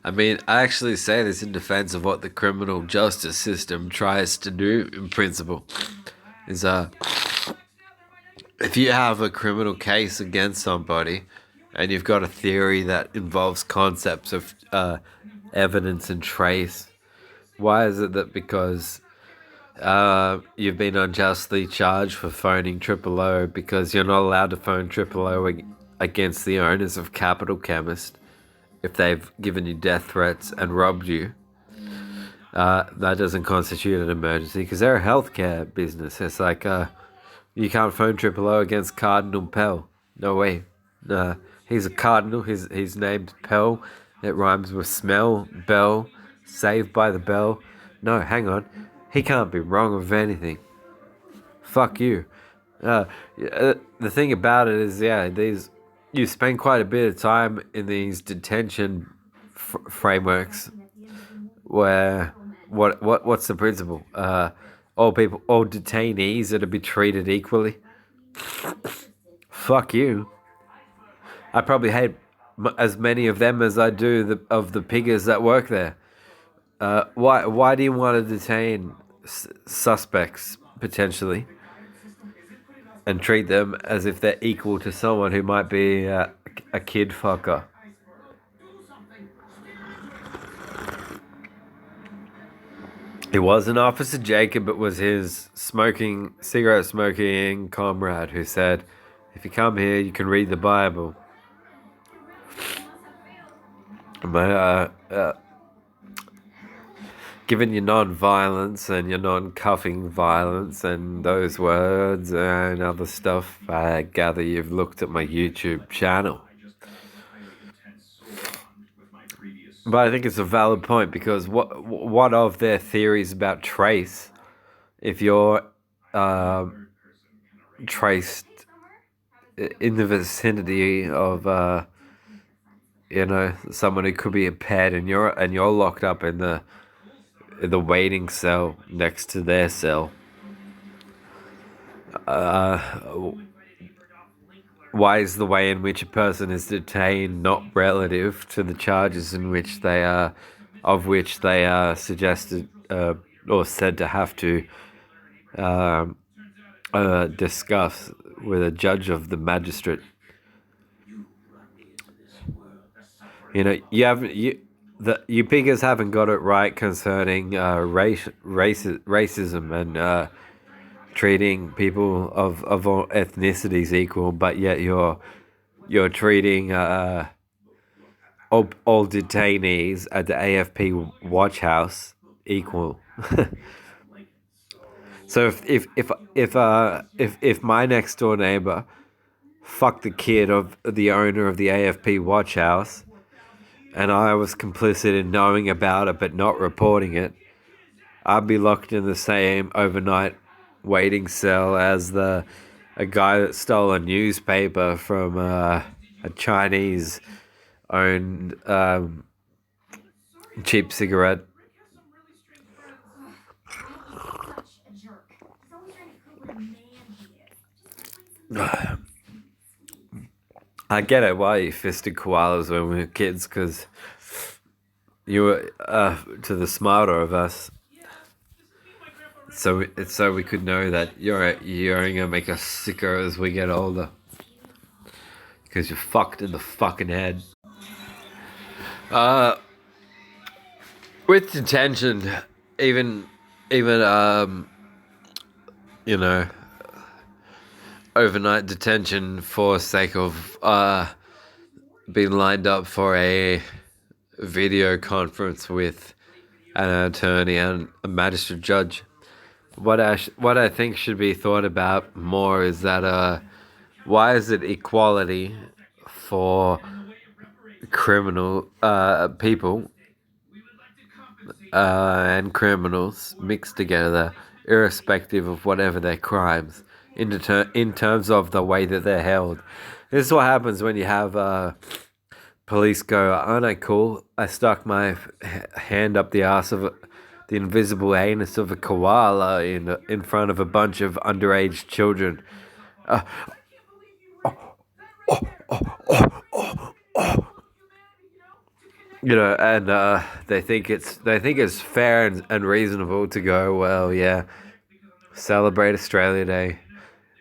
I mean, I actually say this in defense of what the criminal justice system tries to do in principle. Is if you have a criminal case against somebody and you've got a theory that involves concepts of evidence and trace, why is it that because you've been unjustly charged for phoning Triple O because you're not allowed to phone Triple O against the owners of Capital Chemist if they've given you death threats and robbed you? That doesn't constitute an emergency because they're a healthcare business. It's like you can't phone Triple O against Cardinal Pell. No way. He's a cardinal. He's named Pell. It rhymes with smell, bell, saved by the bell. No, hang on. He can't be wrong with anything. Fuck you. The thing about it is, you spend quite a bit of time in these detention frameworks where what's the principle? All detainees are to be treated equally. Fuck you. I probably hate as many of them as I do of the piggers that work there. Why do you want to detain suspects potentially and treat them as if they're equal to someone who might be a kid fucker? It wasn't Officer Jacob, it was his cigarette smoking comrade who said, if you come here, you can read the Bible. But, given your non-violence and your non-cuffing violence and those words and other stuff, I gather you've looked at my YouTube channel. But I think it's a valid point because what of their theories about trace, if you're traced in the vicinity of someone who could be impaired and you're locked up in the waiting cell next to their cell, why is the way in which a person is detained not relative to the charges in which they are, suggested or said to have to discuss with a judge of the magistrate? You piggers haven't got it right concerning racism and treating people of all ethnicities equal, but yet you're treating all detainees at the AFP watch house equal. So if my next door neighbor fucked the kid of the owner of the AFP watch house, and I was complicit in knowing about it but not reporting it, I'd be locked in the same overnight waiting cell as a guy that stole a newspaper from a Chinese-owned cheap cigarette. I get it why you fisted koalas when we were kids, because you were to the smarter of us. So we could know that you're gonna make us sicker as we get older, because you're fucked in the fucking head. With detention, even overnight detention for sake of being lined up for a video conference with an attorney and a magistrate judge. What I think should be thought about more is that why is it equality for criminal people and criminals mixed together, irrespective of whatever their crimes, in terms of the way that they're held? This is what happens when you have police go, aren't I cool? I stuck my hand up the ass of the invisible anus of a koala in front of a bunch of underage children. You know, and they think it's fair and reasonable to go, well, yeah, celebrate Australia Day.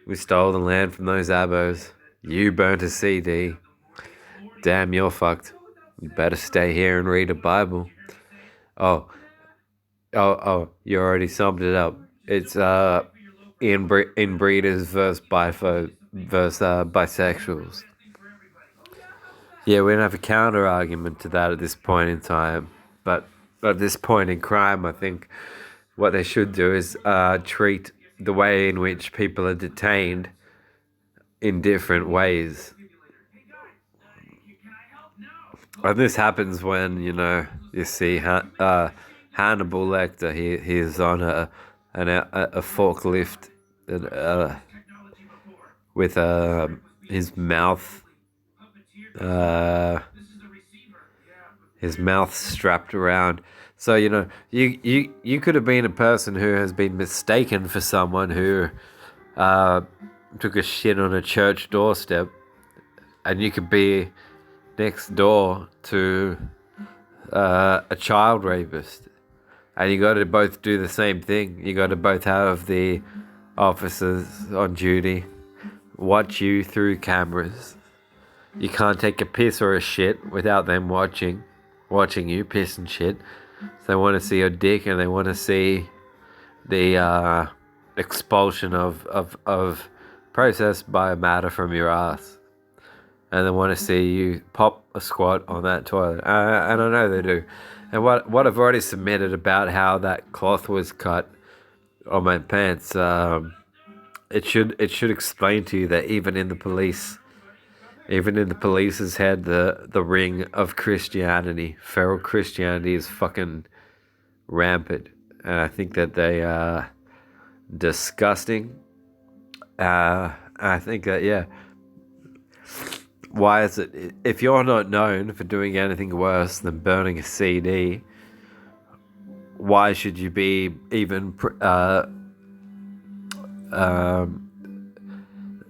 We stole the land from those abos. You burnt a CD. Damn, you're fucked. You better stay here and read a Bible. Oh, oh, you already summed it up. It's inbreeders versus bisexuals. Yeah, we don't have a counter argument to that at this point in time. But at this point in crime, I think what they should do is treat the way in which people are detained in different ways. And this happens when, you see Hannibal Lecter. He's on a forklift with his mouth uh, his mouth strapped around. So you could have been a person who has been mistaken for someone who took a shit on a church doorstep, and you could be next door to a child rapist, and you got to both do the same thing. You got to both have the officers on duty watch you through cameras. You can't take a piss or a shit without them watching you piss and shit. So they want to see your dick, and they want to see the expulsion of processed biomatter from your ass. And they want to see you pop a squat on that toilet. And I know they do. And what I've already submitted about how that cloth was cut on my pants, it should explain to you that even in the police's head, the ring of Christianity, feral Christianity, is fucking rampant. And I think that they are disgusting. I think that, yeah. Why is it, if you're not known for doing anything worse than burning a CD, why should you be even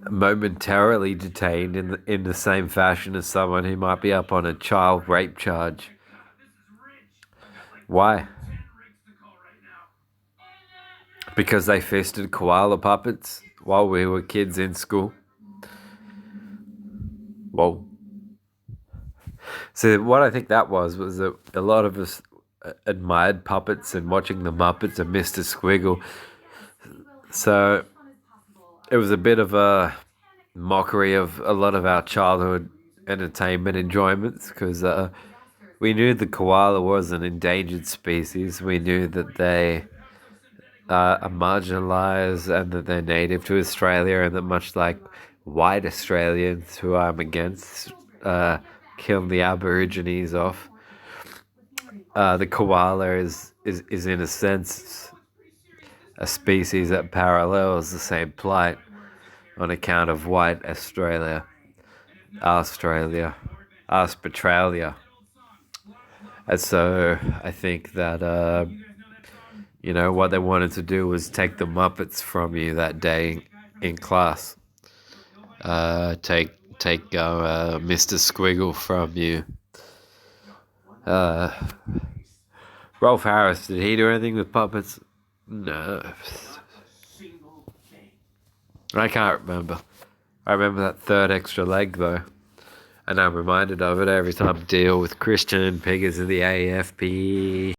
momentarily detained in the same fashion as someone who might be up on a child rape charge? Why? Because they fisted koala puppets while we were kids in school? Whoa. So what I think that was that a lot of us admired puppets and watching the Muppets and Mr. Squiggle. So it was a bit of a mockery of a lot of our childhood entertainment enjoyments, because we knew the koala was an endangered species. We knew that they are marginalised and that they're native to Australia, and that much like white Australians, who I'm against, killing the Aborigines off, the koala is in a sense a species that parallels the same plight on account of white Australia, Australia. And so I think that what they wanted to do was take the Muppets from you that day in class. Take Mr. Squiggle from you. Rolf Harris, did he do anything with puppets? No. I can't remember. I remember that third extra leg though, and I'm reminded of it every time I deal with Christian Piggers of the AFP.